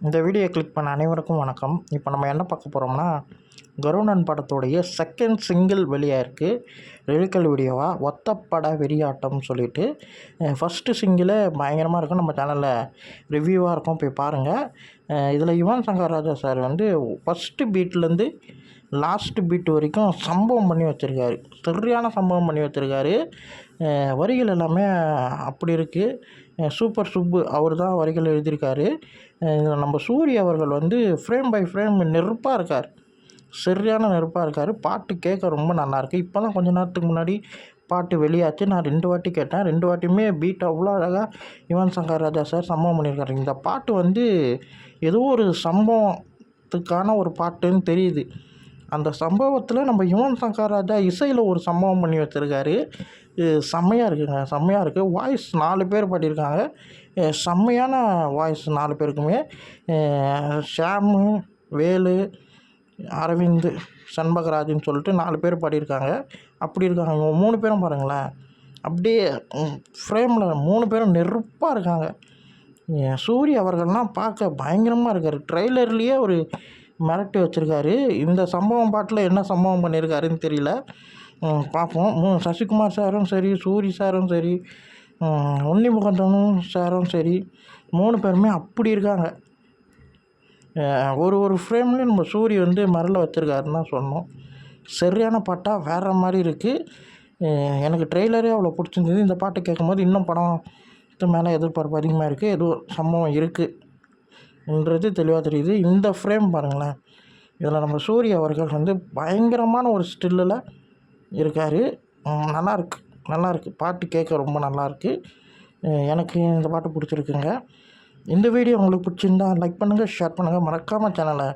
இந்த video click பண்ண அனைவருக்கும் வணக்கம். இப்போ நம்ம என்ன பார்க்க போகிறோம்னா, கருணன் படத்துடைய செகண்ட் சிங்கிள் வெளியாயிருக்கு. லிரிக்கல் வீடியோவா ஒத்தப்பட வெறியாட்டம்னு சொல்லிட்டு ஃபஸ்ட்டு சிங்கிளே பயங்கரமாக இருக்கும். நம்ம சேனலில் ரிவ்யூவாக இருக்கும், போய் பாருங்கள். இதில் யுவன் சங்கர் ராஜா சார் வந்து ஃபஸ்ட்டு பீட்லேருந்து லாஸ்ட்டு பீட் வரைக்கும் சம்பவம் பண்ணி வச்சுருக்காரு. சரியான சம்பவம் பண்ணி வச்சுருக்காரு. வரிகள் எல்லாமே அப்படி இருக்குது. சூப்பர் சுப்பு அவர் தான் வரிகள் எழுதியிருக்காரு. நம்ம சூரிய அவர்கள் வந்து ஃப்ரேம் பை ஃப்ரேம் நெருப்பாக இருக்கார், சரியான நெருப்பாக இருக்கார். பாட்டு கேட்க ரொம்ப நல்லாயிருக்கு. இப்போ தான் கொஞ்சம் நேரத்துக்கு முன்னாடி பாட்டு வெளியாச்சு. நான் 2 வாட்டி கேட்டேன். 2 வாட்டியுமே பீட் அவ்வளோ அழகாக யுவன் சங்கர் ராஜா சார் சம்பவம் பண்ணியிருக்காரு. இந்த பாட்டு வந்து ஏதோ ஒரு சம்பவத்துக்கான ஒரு பாட்டுன்னு தெரியுது. அந்த சம்பவத்தில் நம்ம யுவன் சங்கர் ராஜா இசையில் ஒரு சம்பவம் பண்ணி வச்சுருக்காரு. செம்மையாக இருக்குங்க, செம்மையாக இருக்குது. வாய்ஸ் 4 பேர் பாடியிருக்காங்க. செம்மையான வாய்ஸ் 4 பேருக்குமே. ஷாமு, வேலு, அரவிந்த், சண்பகராஜ்னு சொல்லிட்டு 4 பேர் பாடியிருக்காங்க. அப்படி இருக்காங்க. இவங்க 3 பேரும் பாருங்களேன், அப்படியே ஃப்ரேமில் 3 பேரும் நெருப்பாக இருக்காங்க. சூரிய அவர்கள்லாம் பார்க்க பயங்கரமாக இருக்கார். ட்ரெய்லர்லேயே ஒரு மிரட்டி வச்சுருக்காரு. இந்த சம்பவம் பாட்டில் என்ன சம்பவம் பண்ணியிருக்காருன்னு தெரியல, பார்ப்போம். சசிகுமார் சாரும் சரி, சூரி சாரும் சரி, உன்னி முகந்தனும் சாரும் சரி, 3 பேருமே அப்படி இருக்காங்க. ஒரு ஃப்ரேம்லேயும் நம்ம சூரி வந்து மரல வச்சுருக்காருன்னு தான் சொன்னோம். சரியான பாட்டாக வேறு மாதிரி இருக்குது. எனக்கு ட்ரெய்லரே அவ்வளோ பிடிச்சிருந்தது. இந்த பாட்டு கேட்கும்போது இன்னும் படத்து மேலே எதிர்பார்ப்பு அதிகமாக இருக்குது. ஏதோ சம்பவம் இருக்குன்றது தெளிவாக தெரியுது. இந்த ஃப்ரேம் பாருங்களேன், இதில் நம்ம சூரிய அவர்கள் வந்து பயங்கரமான ஒரு ஸ்டில்லில் இருக்கார். நல்லாயிருக்கு. பாட்டு கேட்க ரொம்ப நல்லாயிருக்கு. எனக்கு இந்த பாட்டு பிடிச்சிருக்குங்க. இந்த வீடியோ உங்களுக்கு பிடிச்சிருந்தா லைக் பண்ணுங்கள், ஷேர் பண்ணுங்கள், மறக்காமல் சேனலை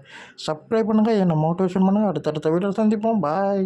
சப்ஸ்கிரைப் பண்ணுங்கள், என்னை மோட்டிவேஷன் பண்ணுங்கள். அடுத்தடுத்த வீடியோ சந்திப்போம். பாய்.